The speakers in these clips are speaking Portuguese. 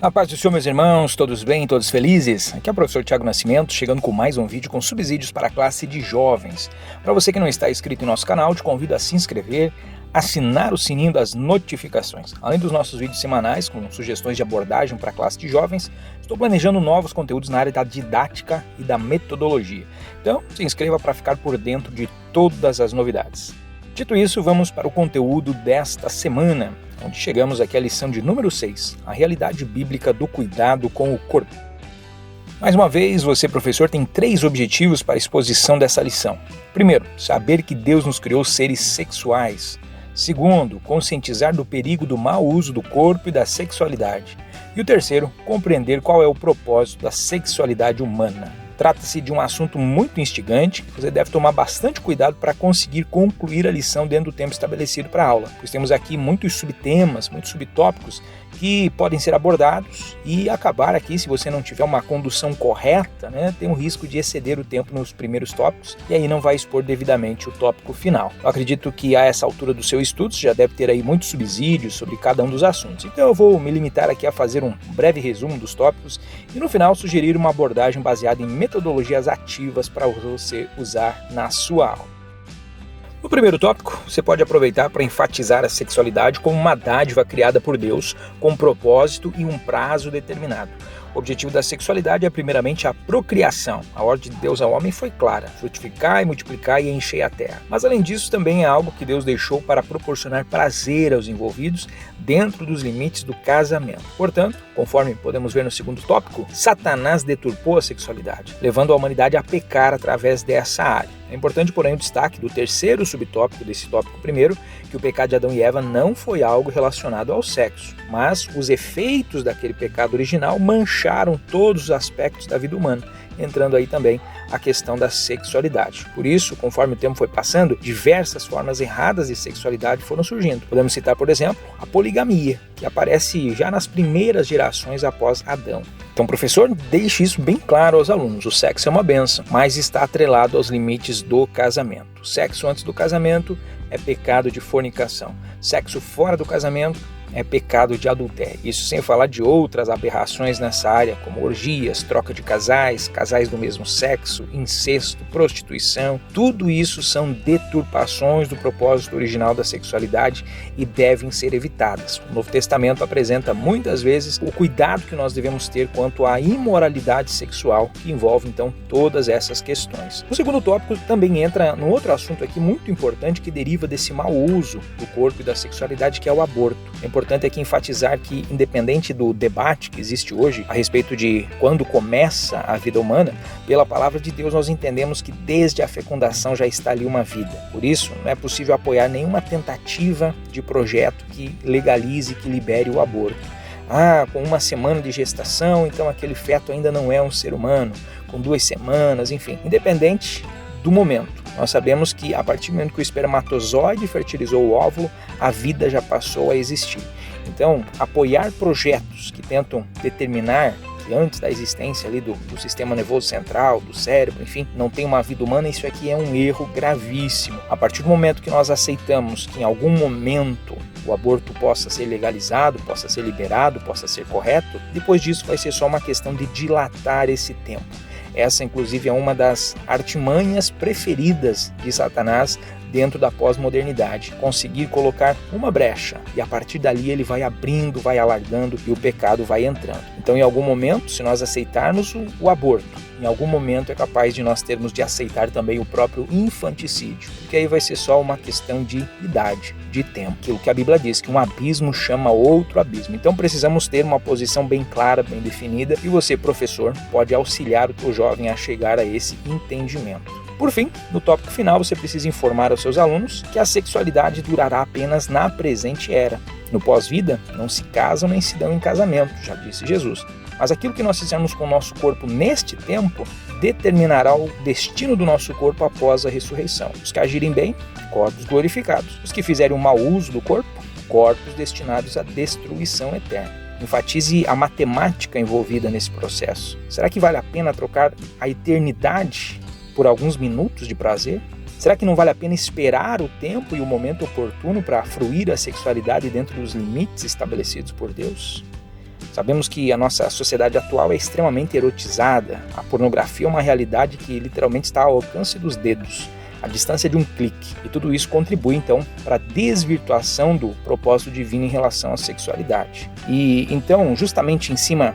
A paz do Senhor, meus irmãos, todos bem, todos felizes? Aqui é o professor Tiago Nascimento, chegando com mais um vídeo com subsídios para a classe de jovens. Para você que não está inscrito em nosso canal, te convido a se inscrever, assinar o sininho das notificações. Além dos nossos vídeos semanais com sugestões de abordagem para a classe de jovens, estou planejando novos conteúdos na área da didática e da metodologia. Então, se inscreva para ficar por dentro de todas as novidades. Dito isso, vamos para o conteúdo desta semana, onde chegamos aqui à lição de número 6, a realidade bíblica do cuidado com o corpo. Mais uma vez, você, professor, tem 3 objetivos para a exposição dessa lição. Primeiro, saber que Deus nos criou seres sexuais. Segundo, conscientizar do perigo do mau uso do corpo e da sexualidade. E o terceiro, compreender qual é o propósito da sexualidade humana. Trata-se de um assunto muito instigante, você deve tomar bastante cuidado para conseguir concluir a lição dentro do tempo estabelecido para a aula, pois temos aqui muitos subtemas, muitos subtópicos que podem ser abordados e acabar aqui, se você não tiver uma condução correta, tem um risco de exceder o tempo nos primeiros tópicos e aí não vai expor devidamente o tópico final. Eu acredito que a essa altura do seu estudo você já deve ter aí muitos subsídios sobre cada um dos assuntos, então eu vou me limitar aqui a fazer um breve resumo dos tópicos e no final sugerir uma abordagem baseada em metodologias ativas para você usar na sua aula. No primeiro tópico, você pode aproveitar para enfatizar a sexualidade como uma dádiva criada por Deus, com um propósito e um prazo determinado. O objetivo da sexualidade é primeiramente a procriação. A ordem de Deus ao homem foi clara: frutificar e multiplicar e encher a terra. Mas além disso, também é algo que Deus deixou para proporcionar prazer aos envolvidos dentro dos limites do casamento. Portanto, conforme podemos ver no segundo tópico, Satanás deturpou a sexualidade, levando a humanidade a pecar através dessa área. É importante, porém, o destaque do terceiro subtópico desse tópico primeiro, que o pecado de Adão e Eva não foi algo relacionado ao sexo, mas os efeitos daquele pecado original mancharam todos os aspectos da vida humana, entrando aí também a questão da sexualidade. Por isso, conforme o tempo foi passando, diversas formas erradas de sexualidade foram surgindo. Podemos citar, por exemplo, a poligamia, que aparece já nas primeiras gerações após Adão. Então, professor, deixe isso bem claro aos alunos. O sexo é uma bênção, mas está atrelado aos limites do casamento. Sexo antes do casamento é pecado de fornicação. Sexo fora do casamento é pecado de adultério. Isso sem falar de outras aberrações nessa área, como orgias, troca de casais, casais do mesmo sexo, incesto, prostituição. Tudo isso são deturpações do propósito original da sexualidade e devem ser evitadas. O Novo Testamento apresenta muitas vezes o cuidado que nós devemos ter quanto à imoralidade sexual, que envolve então todas essas questões. O segundo tópico também entra num outro assunto aqui muito importante que deriva desse mau uso do corpo e da sexualidade, que é o aborto. É importante aqui enfatizar que, independente do debate que existe hoje a respeito de quando começa a vida humana, pela palavra de Deus nós entendemos que desde a fecundação já está ali uma vida. Por isso, não é possível apoiar nenhuma tentativa de projeto que legalize, que libere o aborto. Com 1 semana de gestação, então aquele feto ainda não é um ser humano, com 2 semanas, enfim, independente do momento. Nós sabemos que a partir do momento que o espermatozoide fertilizou o óvulo, a vida já passou a existir. Então, apoiar projetos que tentam determinar que antes da existência ali do sistema nervoso central, do cérebro, enfim, não tem uma vida humana, isso aqui é um erro gravíssimo. A partir do momento que nós aceitamos que em algum momento o aborto possa ser legalizado, possa ser liberado, possa ser correto, depois disso vai ser só uma questão de dilatar esse tempo. Essa, inclusive, é uma das artimanhas preferidas de Satanás dentro da pós-modernidade. Conseguir colocar uma brecha e a partir dali ele vai abrindo, vai alargando e o pecado vai entrando. Então, em algum momento, se nós aceitarmos o aborto, em algum momento é capaz de nós termos de aceitar também o próprio infanticídio, porque aí vai ser só uma questão de idade, de tempo. Aquilo que a Bíblia diz, que um abismo chama outro abismo. Então precisamos ter uma posição bem clara, bem definida, e você, professor, pode auxiliar o teu jovem a chegar a esse entendimento. Por fim, no tópico final, você precisa informar aos seus alunos que a sexualidade durará apenas na presente era. No pós-vida, não se casam nem se dão em casamento, já disse Jesus. Mas aquilo que nós fizermos com o nosso corpo neste tempo determinará o destino do nosso corpo após a ressurreição. Os que agirem bem, corpos glorificados. Os que fizerem um mau uso do corpo, corpos destinados à destruição eterna. Enfatize a matemática envolvida nesse processo. Será que vale a pena trocar a eternidade por alguns minutos de prazer? Será que não vale a pena esperar o tempo e o momento oportuno para fruir a sexualidade dentro dos limites estabelecidos por Deus? Sabemos que a nossa sociedade atual é extremamente erotizada. A pornografia é uma realidade que literalmente está ao alcance dos dedos, à distância de um clique. E tudo isso contribui, então, para a desvirtuação do propósito divino em relação à sexualidade. E, então, justamente em cima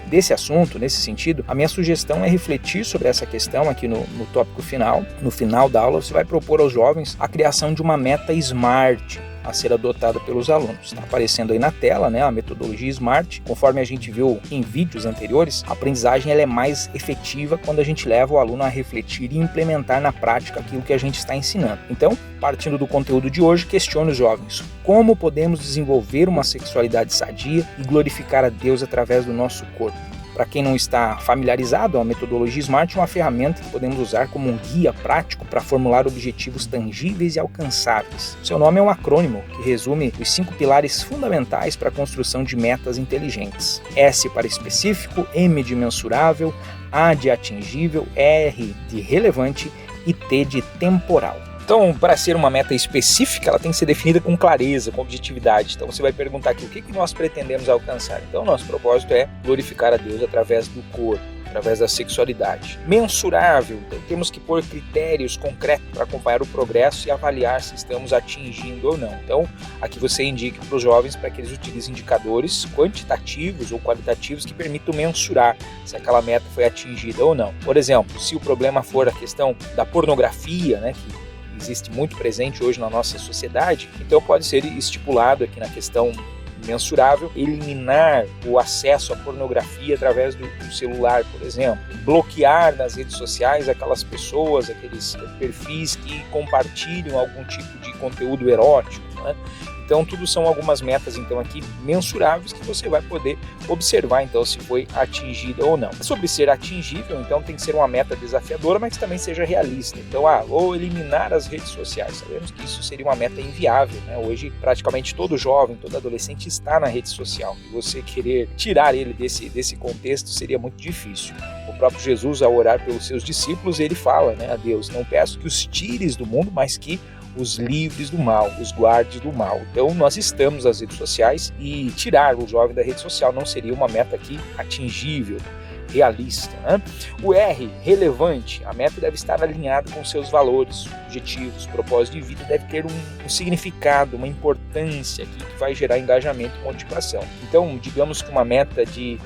desse assunto, nesse sentido, a minha sugestão é refletir sobre essa questão aqui no tópico final. No final da aula, você vai propor aos jovens a criação de uma meta SMART a ser adotada pelos alunos. Está aparecendo aí na tela, né, a metodologia SMART. Conforme a gente viu em vídeos anteriores, a aprendizagem ela é mais efetiva quando a gente leva o aluno a refletir e implementar na prática aquilo que a gente está ensinando. Então, partindo do conteúdo de hoje, questione os jovens: como podemos desenvolver uma sexualidade sadia e glorificar a Deus através do nosso corpo? Para quem não está familiarizado, a metodologia SMART é uma ferramenta que podemos usar como um guia prático para formular objetivos tangíveis e alcançáveis. Seu nome é um acrônimo que resume os 5 pilares fundamentais para a construção de metas inteligentes. S para específico, M de mensurável, A de atingível, R de relevante e T de temporal. Então, para ser uma meta específica, ela tem que ser definida com clareza, com objetividade. Então, você vai perguntar aqui, o que nós pretendemos alcançar? Então, nosso propósito é glorificar a Deus através do corpo, através da sexualidade. Mensurável, então temos que pôr critérios concretos para acompanhar o progresso e avaliar se estamos atingindo ou não. Então, aqui você indica para os jovens para que eles utilizem indicadores quantitativos ou qualitativos que permitam mensurar se aquela meta foi atingida ou não. Por exemplo, se o problema for a questão da pornografia, né, que existe muito presente hoje na nossa sociedade, então pode ser estipulado aqui na questão mensurável eliminar o acesso à pornografia através do celular, por exemplo, bloquear nas redes sociais aquelas pessoas, aqueles perfis que compartilham algum tipo de conteúdo erótico, né? Então, tudo são algumas metas, então, aqui mensuráveis que você vai poder observar, então, se foi atingida ou não. Sobre ser atingível, então, tem que ser uma meta desafiadora, mas que também seja realista. Então, ou eliminar as redes sociais. Sabemos que isso seria uma meta inviável, né? Hoje, praticamente todo jovem, todo adolescente está na rede social. E você querer tirar ele desse contexto seria muito difícil. O próprio Jesus, ao orar pelos seus discípulos, ele fala, né, a Deus: não peço que os tires do mundo, mas que os livres do mal, os guardes do mal. Então, nós estamos nas redes sociais e tirar o jovem da rede social não seria uma meta aqui atingível, realista, né? O R, relevante. A meta deve estar alinhada com seus valores, objetivos, propósito de vida, deve ter um significado, uma importância aqui que vai gerar engajamento e motivação. Então, digamos que uma meta de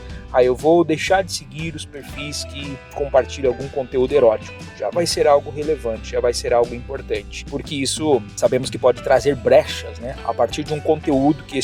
eu vou deixar de seguir os perfis que compartilham algum conteúdo erótico. Já vai ser algo relevante, já vai ser algo importante, porque isso sabemos que pode trazer brechas, né? A partir de um conteúdo que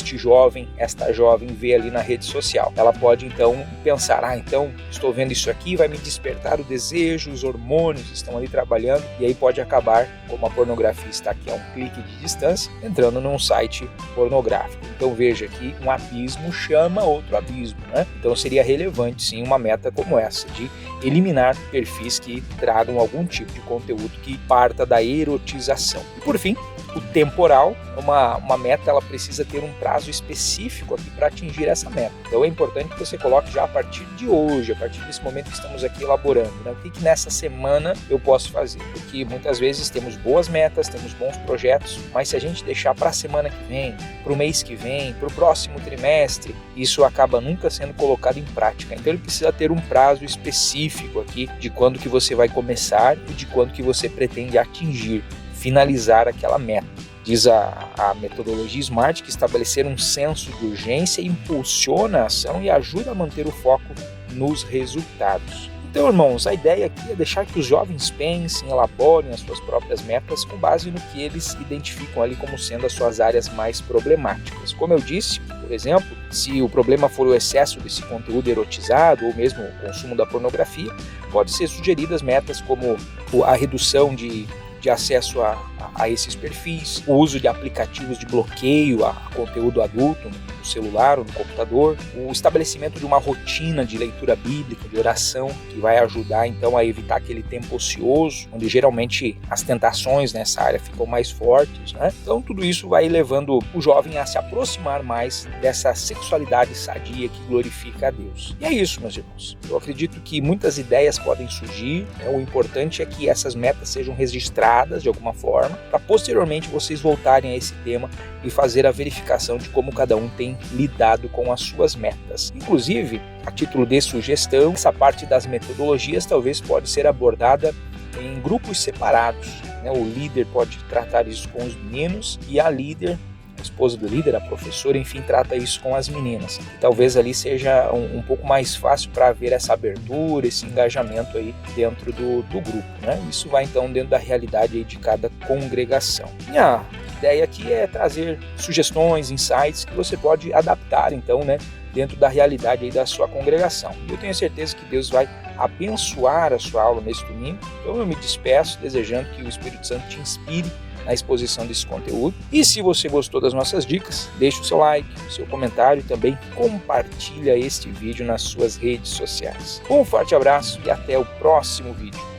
esta jovem vê ali na rede social. Ela pode então pensar, então estou vendo isso aqui, vai me despertar o desejo, os hormônios estão ali trabalhando, e aí pode acabar, como a pornografia está aqui a um clique de distância, entrando num site pornográfico. Então veja que um abismo chama outro abismo, né? Então seria relevante sim uma meta como essa, de eliminar perfis que tragam algum tipo de conteúdo que parta da erotização. E por fim, o temporal, uma meta, ela precisa ter um prazo específico aqui para atingir essa meta. Então é importante que você coloque já a partir de hoje, a partir desse momento que estamos aqui elaborando, né? O que nessa semana eu posso fazer? Porque muitas vezes temos boas metas, temos bons projetos, mas se a gente deixar para a semana que vem, para o mês que vem, para o próximo trimestre, isso acaba nunca sendo colocado em prática. Então ele precisa ter um prazo específico aqui de quando que você vai começar e de quando que você pretende atingir, finalizar aquela meta. Diz a metodologia SMART que estabelecer um senso de urgência impulsiona a ação e ajuda a manter o foco nos resultados. Então, irmãos, a ideia aqui é deixar que os jovens pensem, elaborem as suas próprias metas com base no que eles identificam ali como sendo as suas áreas mais problemáticas. Como eu disse, por exemplo, se o problema for o excesso desse conteúdo erotizado ou mesmo o consumo da pornografia, pode ser sugeridas metas como a redução de acesso a esses perfis, o uso de aplicativos de bloqueio a conteúdo adulto no celular ou no computador, o estabelecimento de uma rotina de leitura bíblica, de oração, que vai ajudar então a evitar aquele tempo ocioso, onde geralmente as tentações nessa área ficam mais fortes, né? Então tudo isso vai levando o jovem a se aproximar mais dessa sexualidade sadia que glorifica a Deus. E é isso, meus irmãos. Eu acredito que muitas ideias podem surgir, né? O importante é que essas metas sejam registradas de alguma forma, para posteriormente vocês voltarem a esse tema e fazer a verificação de como cada um tem tem lidado com as suas metas. Inclusive, a título de sugestão, essa parte das metodologias talvez pode ser abordada em grupos separados, né? O líder pode tratar isso com os meninos e a líder, a esposa do líder, a professora, enfim, trata isso com as meninas. E talvez ali seja um pouco mais fácil para haver essa abertura, esse engajamento aí dentro do grupo, né? Isso vai então dentro da realidade aí de cada congregação. Minha ideia aqui é trazer sugestões, insights que você pode adaptar então, né, dentro da realidade aí da sua congregação. E eu tenho certeza que Deus vai abençoar a sua aula nesse domingo. Então eu me despeço desejando que o Espírito Santo te inspire na exposição desse conteúdo. E se você gostou das nossas dicas, deixe o seu like, o seu comentário e também compartilha este vídeo nas suas redes sociais. Um forte abraço e até o próximo vídeo.